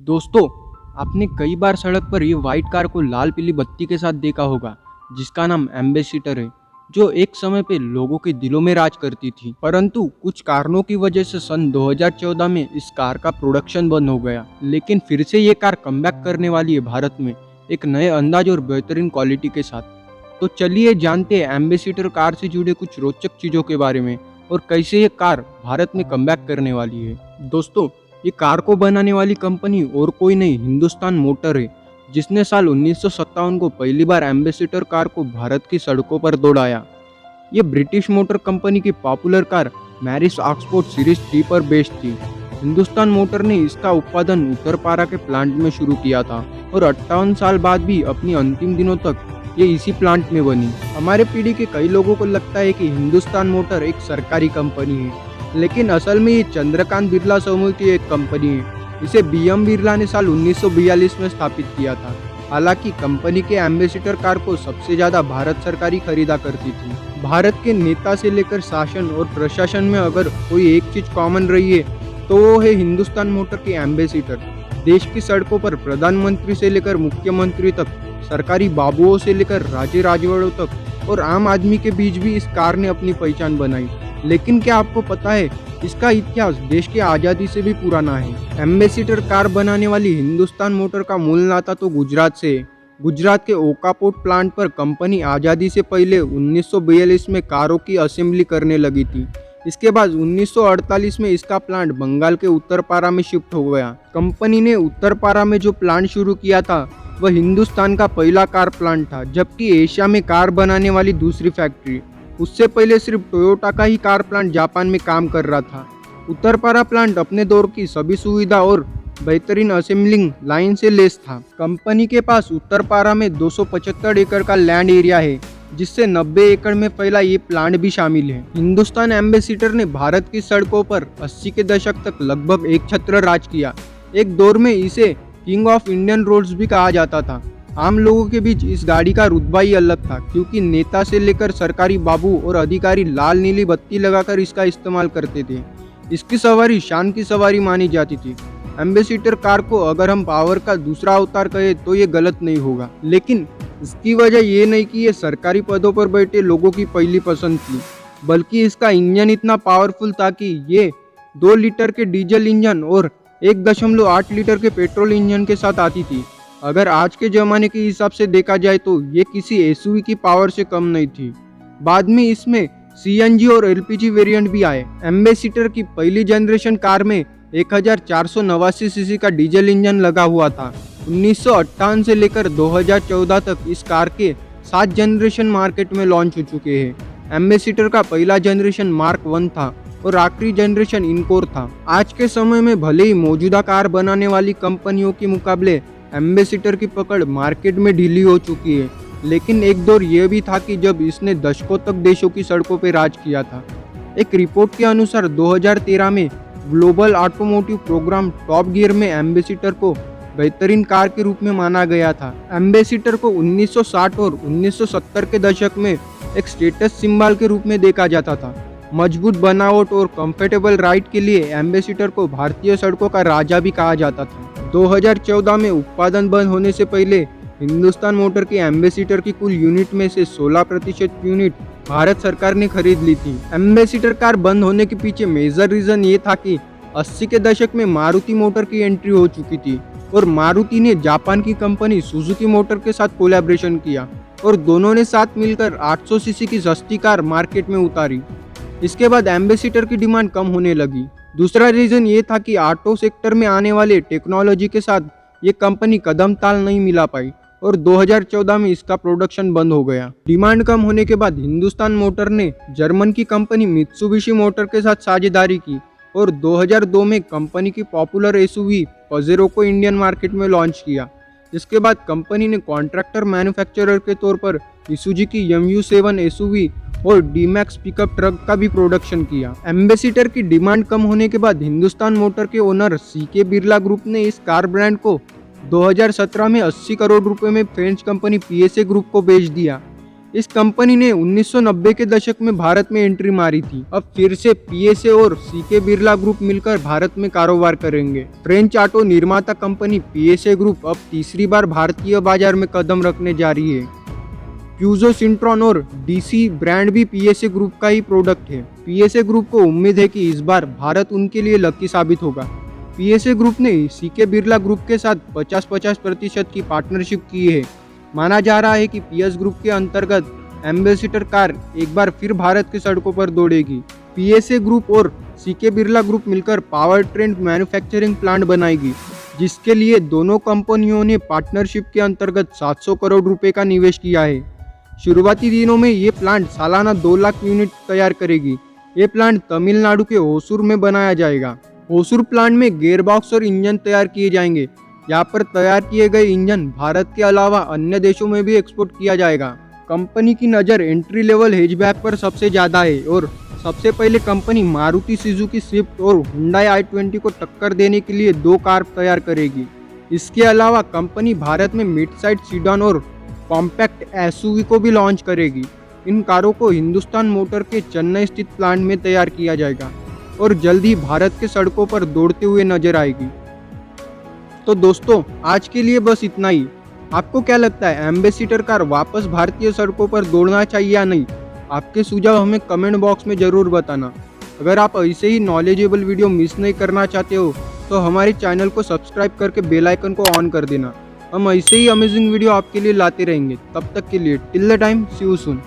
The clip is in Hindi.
दोस्तों, आपने कई बार सड़क पर ये वाइट कार को लाल पीली बत्ती के साथ देखा होगा, जिसका नाम एम्बेसडर है, जो एक समय पे लोगों के दिलों में राज करती थी। परंतु कुछ कारणों की वजह से सन 2014 में इस कार का प्रोडक्शन बंद हो गया। लेकिन फिर से ये कार कमबैक करने वाली है भारत में, एक नए अंदाज और बेहतरीन क्वालिटी के साथ। तो चलिए जानते हैं एम्बेसडर कार से जुड़े कुछ रोचक चीज़ों के बारे में और कैसे ये कार भारत में कमबैक करने वाली है। दोस्तों, ये कार को बनाने वाली कंपनी और कोई नहीं, हिंदुस्तान मोटर है, जिसने साल 1957 को पहली बार एम्बेसडर कार को भारत की सड़कों पर दौड़ाया। ये ब्रिटिश मोटर कंपनी की पॉपुलर कार मैरिस ऑक्सफोर्ड सीरीज 3 पर बेस्ड थी। हिंदुस्तान मोटर ने इसका उत्पादन उत्तरपारा के प्लांट में शुरू किया था और 58 साल बाद भी अपनी अंतिम दिनों तक ये इसी प्लांट में बनी। हमारे पीढ़ी के कई लोगों को लगता है कि हिंदुस्तान मोटर एक सरकारी कंपनी है, लेकिन असल में ये चंद्रकांत बिरला समूह की एक कंपनी है। इसे बीएम बिरला ने साल 1942 में स्थापित किया था। हालांकि कंपनी के एम्बेसडर कार को सबसे ज्यादा भारत सरकार ही खरीदा करती थी। भारत के नेता से लेकर शासन और प्रशासन में अगर कोई एक चीज कॉमन रही है तो वो है हिंदुस्तान मोटर के एम्बेसडर। देश की सड़कों पर प्रधानमंत्री से लेकर मुख्यमंत्री तक, सरकारी बाबुओं से लेकर राजे राजवाड़ों तक और आम आदमी के बीच भी इस कार ने अपनी पहचान बनाई। लेकिन क्या आपको पता है, इसका इतिहास देश की आज़ादी से भी पुराना है। एम्बेसडर कार बनाने वाली हिंदुस्तान मोटर का मूल नाता तो गुजरात से है। गुजरात के ओकापोर्ट प्लांट पर कंपनी आज़ादी से पहले 1942 में कारों की असेंबली करने लगी थी। इसके बाद 1948 में इसका प्लांट बंगाल के उत्तरपारा में शिफ्ट हो गया। कंपनी ने उत्तरपारा में जो प्लांट शुरू किया था वह हिंदुस्तान का पहला कार प्लांट था, जबकि एशिया में कार बनाने वाली दूसरी फैक्ट्री। उससे पहले सिर्फ टोयोटा का ही कार प्लांट जापान में काम कर रहा था। उत्तरपारा प्लांट अपने दौर की सभी सुविधा और बेहतरीन असेंबलिंग लाइन से लेस था। कंपनी के पास उत्तरपारा में 275 एकड़ का लैंड एरिया है, जिससे 90 एकड़ में फैला ये प्लांट भी शामिल है। हिंदुस्तान एम्बेसडर ने भारत की सड़कों पर 80 के दशक तक लगभग एक छत्र राज किया। एक दौर में इसे किंग ऑफ इंडियन रोड्स भी कहा जाता था। आम लोगों के बीच इस गाड़ी का रुतबा ही अलग था, क्योंकि नेता से लेकर सरकारी बाबू और अधिकारी लाल नीली बत्ती लगाकर इसका इस्तेमाल करते थे। इसकी सवारी शान की सवारी मानी जाती थी। एम्बेसडर कार को अगर हम पावर का दूसरा अवतार कहें तो ये गलत नहीं होगा, लेकिन इसकी वजह ये नहीं कि ये सरकारी पदों पर बैठे लोगों की पहली पसंद थी, बल्कि इसका इंजन इतना पावरफुल था कि ये 2 लीटर के डीजल इंजन और 1.8 लीटर के पेट्रोल इंजन के साथ आती थी। अगर आज के ज़माने के हिसाब से देखा जाए तो ये किसी एसयूवी की पावर से कम नहीं थी। बाद में इसमें सीएनजी और एलपीजी वेरिएंट भी आए। एम्बेसडर की पहली जनरेशन कार में 1489 सीसी का डीजल इंजन लगा हुआ था। 1958 से लेकर 2014 तक इस कार के 7 जनरेशन मार्केट में लॉन्च हो चुके हैं। एम्बेसडर का पहला जनरेशन मार्क 1 था और आखिरी जनरेशन इनकोर था। आज के समय में भले ही मौजूदा कार बनाने वाली कंपनियों के मुकाबले एम्बेसडर की पकड़ मार्केट में ढीली हो चुकी है, लेकिन एक दौर यह भी था कि जब इसने दशकों तक देशों की सड़कों पर राज किया था। एक रिपोर्ट के अनुसार 2013 में global automotive program top gear में एम्बेसडर को बेहतरीन कार के रूप में माना गया था। एम्बेसडर को 1960 और 1970 के दशक में एक स्टेटस सिंबल के रूप में देखा जाता था। मजबूत बनावट और कंफर्टेबल राइड के लिए एम्बेसडर को भारतीय सड़कों का राजा भी कहा जाता था। 2014 में उत्पादन बंद होने से पहले हिंदुस्तान मोटर के एम्बेसडर की कुल यूनिट में से 16% यूनिट भारत सरकार ने खरीद ली थी। एम्बेसडर कार बंद होने के पीछे मेजर रीजन ये था कि 80 के दशक में मारुति मोटर की एंट्री हो चुकी थी और मारुति ने जापान की कंपनी सुजुकी मोटर के साथ कोलैबोरेशन किया और दोनों ने साथ मिलकर 800 सीसी की सस्ती कार मार्केट में उतारी। इसके बाद एम्बेसडर की डिमांड कम होने लगी। दूसरा रीजन ये था कि ऑटो सेक्टर में आने वाले टेक्नोलॉजी के साथ ये कंपनी कदम ताल नहीं मिला पाई और 2014 में इसका प्रोडक्शन बंद हो गया। डिमांड कम होने के बाद हिंदुस्तान मोटर ने जर्मन की कंपनी मित्सुबिशी मोटर के साथ साझेदारी की और 2002 में कंपनी की पॉपुलर एसयूवी पजेरो को इंडियन मार्केट में लॉन्च किया। इसके बाद कंपनी ने कॉन्ट्रैक्टर मैन्युफैक्चरर के तौर पर इसुजी की MU7 एसयूवी और डीमैक्स पिकअप ट्रक का भी प्रोडक्शन किया। एम्बेसडर की डिमांड कम होने के बाद हिंदुस्तान मोटर के ओनर सीके बिरला ग्रुप ने इस कार ब्रांड को 2017 में 80 करोड़ रुपए में फ्रेंच कंपनी PSA ग्रुप को बेच दिया। इस कंपनी ने 1990 के दशक में भारत में एंट्री मारी थी। अब फिर से पीएसए और सीके बिरला ग्रुप मिलकर भारत में कारोबार करेंगे। फ्रेंच ऑटो निर्माता कंपनी पीएसए ग्रुप अब तीसरी बार भारतीय बाजार में कदम रखने जा रही है। प्यूजो सिंट्रॉन और डीसी ब्रांड भी पीएसए ग्रुप का ही प्रोडक्ट है। पीएसए ग्रुप को उम्मीद है कि इस बार भारत उनके लिए लकी साबित होगा। पीएसए ग्रुप ने सीके बिरला ग्रुप के साथ 50-50% की पार्टनरशिप की है। माना जा रहा है कि पीएस ग्रुप के अंतर्गत एम्बेसडर कार एक बार फिर भारत की सड़कों पर दौड़ेगी। पीएसए ग्रुप और सीके बिरला ग्रुप मिलकर पावर ट्रेन मैन्युफैक्चरिंग प्लांट बनाएगी, जिसके लिए दोनों कंपनियों ने पार्टनरशिप के अंतर्गत 700 करोड़ रुपए का निवेश किया है। शुरुआती दिनों में ये प्लांट सालाना 2 लाख यूनिट तैयार करेगी। ये प्लांट तमिलनाडु के होसूर में बनाया जाएगा। होसूर प्लांट में गियरबॉक्स और इंजन तैयार किए जाएंगे। यहाँ पर तैयार किए गए इंजन भारत के अलावा अन्य देशों में भी एक्सपोर्ट किया जाएगा। कंपनी की नज़र एंट्री लेवल हैचबैक पर सबसे ज़्यादा है और सबसे पहले कंपनी मारुति सुजुकी स्विफ्ट और हुंडई i20 को टक्कर देने के लिए 2 कार तैयार करेगी। इसके अलावा कंपनी भारत में मिड साइड सीडान और कॉम्पैक्ट एसयूवी को भी लॉन्च करेगी। इन कारों को हिंदुस्तान मोटर के चेन्नई स्थित प्लांट में तैयार किया जाएगा और जल्द ही भारत के सड़कों पर दौड़ते हुए नजर आएगी। तो दोस्तों, आज के लिए बस इतना ही। आपको क्या लगता है, एम्बेसडर कार वापस भारतीय सड़कों पर दौड़ना चाहिए या नहीं? आपके सुझाव हमें कमेंट बॉक्स में ज़रूर बताना। अगर आप ऐसे ही नॉलेजेबल वीडियो मिस नहीं करना चाहते हो तो हमारे चैनल को सब्सक्राइब करके बेल आइकन को ऑन कर देना। हम ऐसे ही अमेजिंग वीडियो आपके लिए लाते रहेंगे। तब तक के लिए till the time, see you soon.